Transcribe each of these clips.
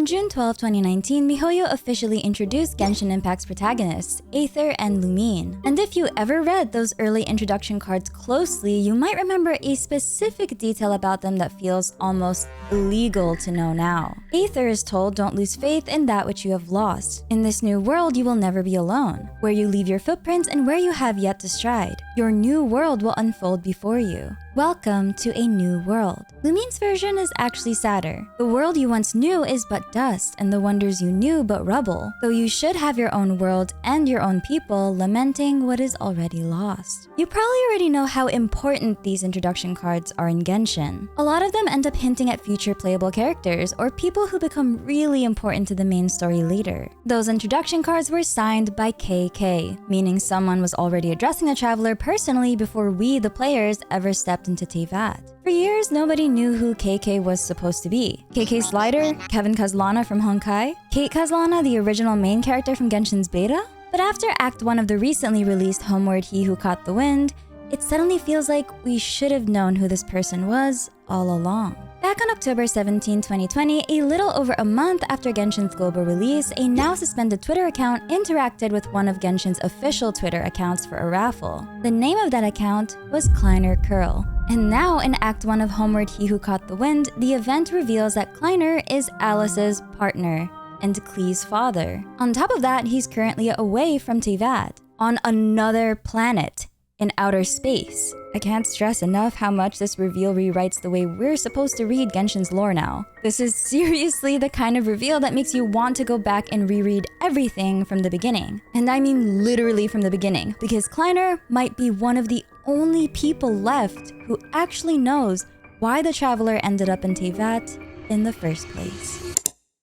June 12, 2019, miHoYo officially introduced Genshin Impact's protagonists, Aether and Lumine. And if you ever read those early introduction cards closely, you might remember a specific detail about them that feels almost illegal to know now. Aether is told don't lose faith in that which you have lost. In this new world, you will never be alone. Where you leave your footprints and where you have yet to stride, your new world will unfold before you. Welcome to a new world. Lumine's version is actually sadder. The world you once knew is but dust, and the wonders you knew but rubble, though you should have your own world and your own people lamenting what is already lost. You probably already know how important these introduction cards are in Genshin. A lot of them end up hinting at future playable characters or people who become really important to the main story later. Those introduction cards were signed by KK, meaning someone was already addressing the traveler personally before we, the players, ever stepped into Teyvat. For years, nobody knew who KK was supposed to be. KK Slider, Kevin Kazlana from Honkai, Kate Kazlana, the original main character from Genshin's beta? But after Act 1 of the recently released Homeward He Who Caught the Wind, it suddenly feels like we should have known who this person was all along. Back on October 17, 2020, a little over a month after Genshin's global release, a now suspended Twitter account interacted with one of Genshin's official Twitter accounts for a raffle. The name of that account was Kleiner Curl. And now in Act 1 of Homeward He Who Caught the Wind, the event reveals that Kleiner is Alice's partner and Klee's father. On top of that, he's currently away from Teyvat, on another planet in outer space. I can't stress enough how much this reveal rewrites the way we're supposed to read Genshin's lore now. This is seriously the kind of reveal that makes you want to go back and reread everything from the beginning. And I mean literally from the beginning, because Kleiner might be one of the only people left who actually knows why the traveler ended up in Teyvat in the first place.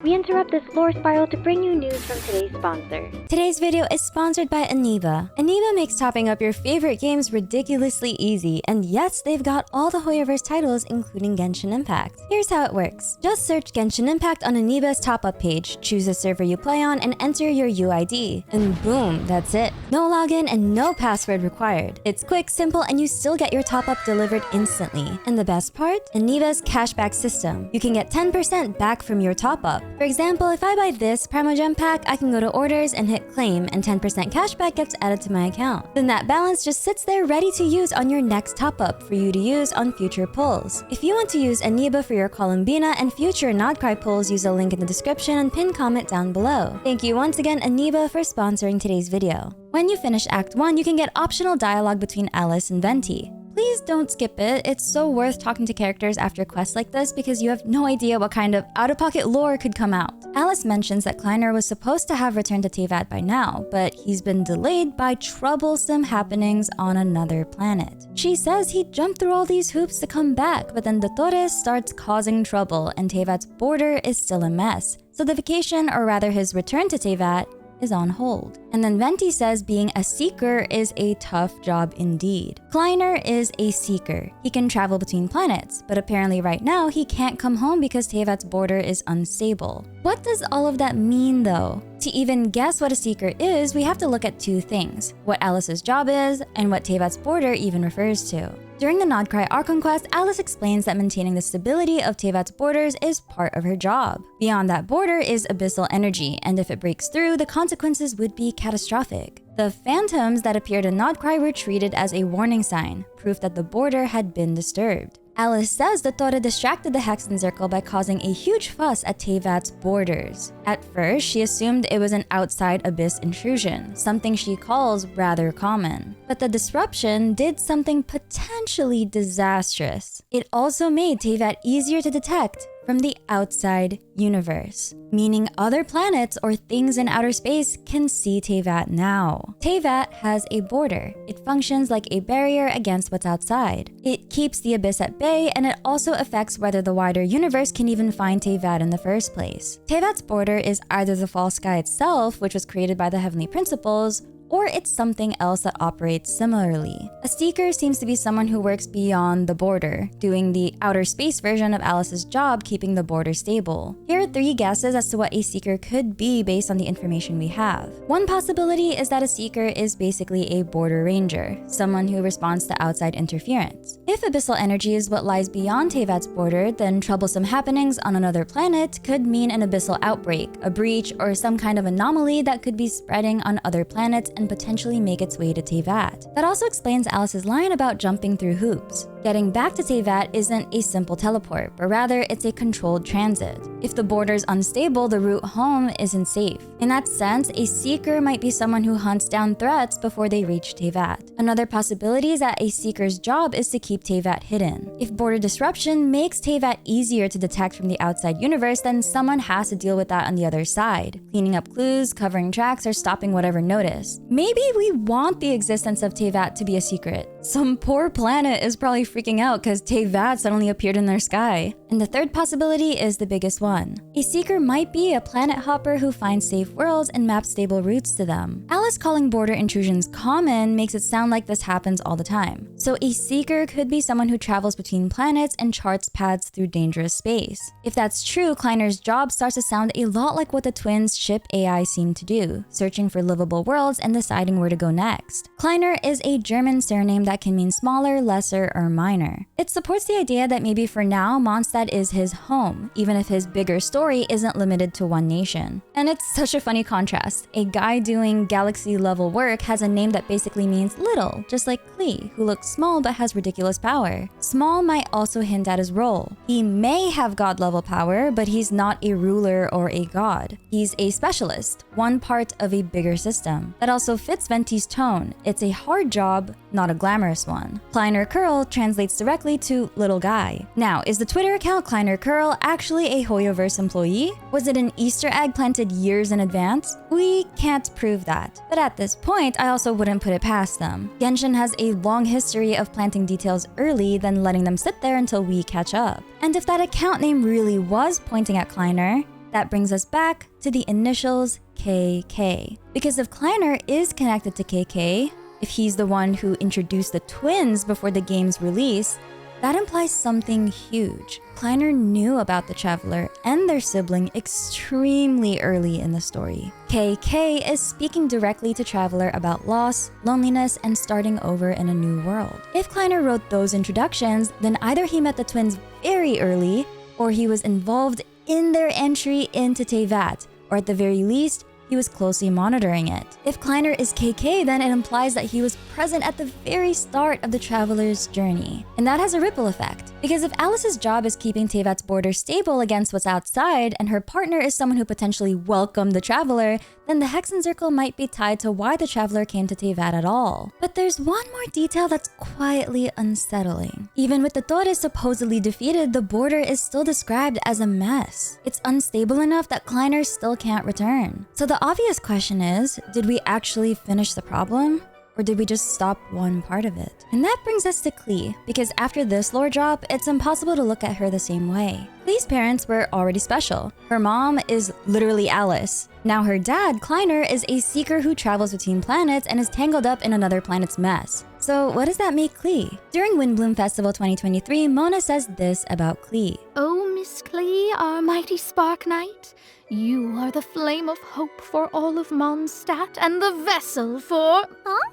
We interrupt this lore spiral to bring you news from today's sponsor. Today's video is sponsored by Aniva. Aniva makes topping up your favorite games ridiculously easy, and yes, they've got all the Hoyoverse titles, including Genshin Impact. Here's how it works. Just search Genshin Impact on Aniva's top-up page, choose the server you play on, and enter your UID. And boom, that's it. No login and no password required. It's quick, simple, and you still get your top-up delivered instantly. And the best part? Aniva's cashback system. You can get 10% back from your top-up. For example, if I buy this Primogem pack, I can go to orders and hit claim, and 10% cashback gets added to my account. Then that balance just sits there ready to use on your next top-up for you to use on future pulls. If you want to use Aniva for your Columbina and future Nodcry pulls, use the link in the description and pinned comment down below. Thank you once again, Aniva, for sponsoring today's video. When you finish Act 1, you can get optional dialogue between Alice and Venti. Please don't skip it. It's so worth talking to characters after quests like this because you have no idea what kind of out-of-pocket lore could come out. Alice mentions that Kleiner was supposed to have returned to Teyvat by now, but he's been delayed by troublesome happenings on another planet. She says he jumped through all these hoops to come back, but then the Torres starts causing trouble and Teyvat's border is still a mess. So the vacation, or rather his return to Teyvat, is on hold. And then Venti says being a seeker is a tough job indeed. Kleiner is a seeker. He can travel between planets, but apparently right now he can't come home because Teyvat's border is unstable. What does all of that mean though? To even guess what a seeker is, we have to look at two things: what Alice's job is and what Teyvat's border even refers to. During the Nodcry Archon quest, Alice explains that maintaining the stability of Teyvat's borders is part of her job. Beyond that border is abyssal energy, and if it breaks through, the consequences would be catastrophic. The phantoms that appeared in Nodcry were treated as a warning sign, proof that the border had been disturbed. Alice says the Torre distracted the Hexenzirkel by causing a huge fuss at Teyvat's borders. At first, she assumed it was an outside abyss intrusion, something she calls rather common. But the disruption did something potentially disastrous. It also made Teyvat easier to detect from the outside universe, meaning other planets or things in outer space can see Teyvat now. Teyvat has a border. It functions like a barrier against what's outside. It keeps the abyss at bay, and it also affects whether the wider universe can even find Teyvat in the first place. Teyvat's border is either the false sky itself, which was created by the heavenly principles, or it's something else that operates similarly. A seeker seems to be someone who works beyond the border, doing the outer space version of Alice's job keeping the border stable. Here are 3 guesses as to what a seeker could be based on the information we have. One possibility is that a seeker is basically a border ranger, someone who responds to outside interference. If abyssal energy is what lies beyond Teyvat's border, then troublesome happenings on another planet could mean an abyssal outbreak, a breach, or some kind of anomaly that could be spreading on other planets and potentially make its way to Teyvat. That also explains Alice's line about jumping through hoops. Getting back to Teyvat isn't a simple teleport, but rather it's a controlled transit. If the border's unstable, the route home isn't safe. In that sense, a seeker might be someone who hunts down threats before they reach Teyvat. Another possibility is that a seeker's job is to keep Teyvat hidden. If border disruption makes Teyvat easier to detect from the outside universe, then someone has to deal with that on the other side, cleaning up clues, covering tracks, or stopping whatever notice. Maybe we want the existence of Teyvat to be a secret. Some poor planet is probably freaking out because Teyvat suddenly appeared in their sky. And the third possibility is the biggest one. A seeker might be a planet hopper who finds safe worlds and maps stable routes to them. Alice calling border intrusions common makes it sound like this happens all the time. So a seeker could be someone who travels between planets and charts paths through dangerous space. If that's true, Kleiner's job starts to sound a lot like what the twins' ship AI seem to do, searching for livable worlds and deciding where to go next. Kleiner is a German surname that can mean smaller, lesser, or minor. It supports the idea that maybe for now, Mondstadt is his home, even if his bigger story isn't limited to one nation. And it's such a funny contrast. A guy doing galaxy-level work has a name that basically means little, just like Klee, who looks small but has ridiculous power. Small might also hint at his role. He may have god-level power, but he's not a ruler or a god. He's a specialist, one part of a bigger system. That also fits Venti's tone. It's a hard job, not a glamorous one. Kleiner Curl translates directly to little guy. Now, is the Twitter account Kleiner Curl actually a Hoyoverse employee? Was it an Easter egg planted years in advance? We can't prove that. But at this point, I also wouldn't put it past them. Genshin has a long history of planting details early, then letting them sit there until we catch up. And if that account name really was pointing at Kleiner, that brings us back to the initials KK. Because if Kleiner is connected to KK, if he's the one who introduced the twins before the game's release, that implies something huge. Kleiner knew about the Traveler and their sibling extremely early in the story. KK is speaking directly to Traveler about loss, loneliness, and starting over in a new world. If Kleiner wrote those introductions, then either he met the twins very early, or he was involved in their entry into Teyvat, or at the very least, he was closely monitoring it. If Kleiner is KK, then it implies that he was present at the very start of the Traveler's journey. And that has a ripple effect. Because if Alice's job is keeping Teyvat's border stable against what's outside, and her partner is someone who potentially welcomed the Traveler, then the Hexenzirkel might be tied to why the Traveler came to Teyvat at all. But there's one more detail that's quietly unsettling. Even with the Torres supposedly defeated, the border is still described as a mess. It's unstable enough that Kleiner still can't return. So the obvious question is, did we actually finish the problem? Or did we just stop one part of it? And that brings us to Klee, because after this lore drop, it's impossible to look at her the same way. Klee's parents were already special. Her mom is literally Alice. Now her dad, Kleiner, is a seeker who travels between planets and is tangled up in another planet's mess. So what does that make Klee? During Windbloom Festival 2023, Mona says this about Klee. Oh, Miss Klee, our mighty Spark Knight, you are the flame of hope for all of Mondstadt and the vessel for... Huh?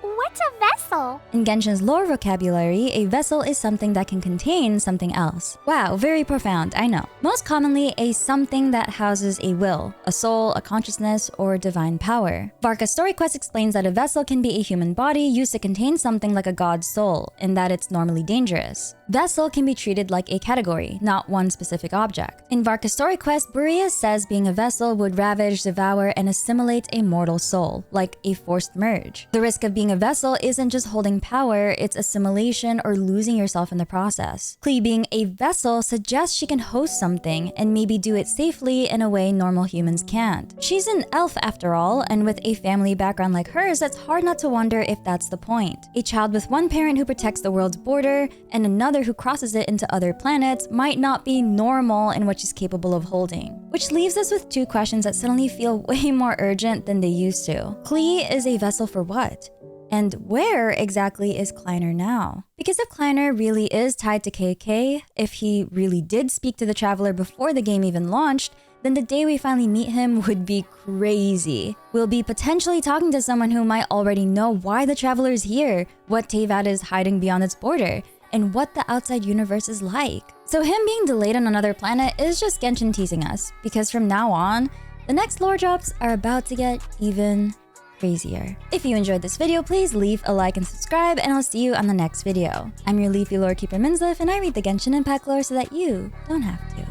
What's a vessel? In Genshin's lore vocabulary, a vessel is something that can contain something else. Wow, very profound, I know. Most commonly, a something that houses a will, a soul, a consciousness, or divine power. Varka's story quest explains that a vessel can be a human body used to contain something like a god's soul, in that it's normally dangerous. Vessel can be treated like a category, not one specific object. In Varka's story quest, Boreas says being a vessel would ravage, devour, and assimilate a mortal soul, like a forced merge. The risk of being being a vessel isn't just holding power, it's assimilation or losing yourself in the process. Klee being a vessel suggests she can host something and maybe do it safely in a way normal humans can't. She's an elf after all, and with a family background like hers, it's hard not to wonder if that's the point. A child with one parent who protects the world's border and another who crosses it into other planets might not be normal in what she's capable of holding. Which leaves us with two questions that suddenly feel way more urgent than they used to. Klee is a vessel for what? And where exactly is Kleiner now? Because if Kleiner really is tied to KK, if he really did speak to the Traveler before the game even launched, then the day we finally meet him would be crazy. We'll be potentially talking to someone who might already know why the Traveler is here, what Teyvat is hiding beyond its border, and what the outside universe is like. So him being delayed on another planet is just Genshin teasing us, because from now on, the next lore drops are about to get even crazier. If you enjoyed this video, please leave a like and subscribe, and I'll see you on the next video. I'm your leafy lore keeper Minsleif, and I read the Genshin Impact lore so that you don't have to.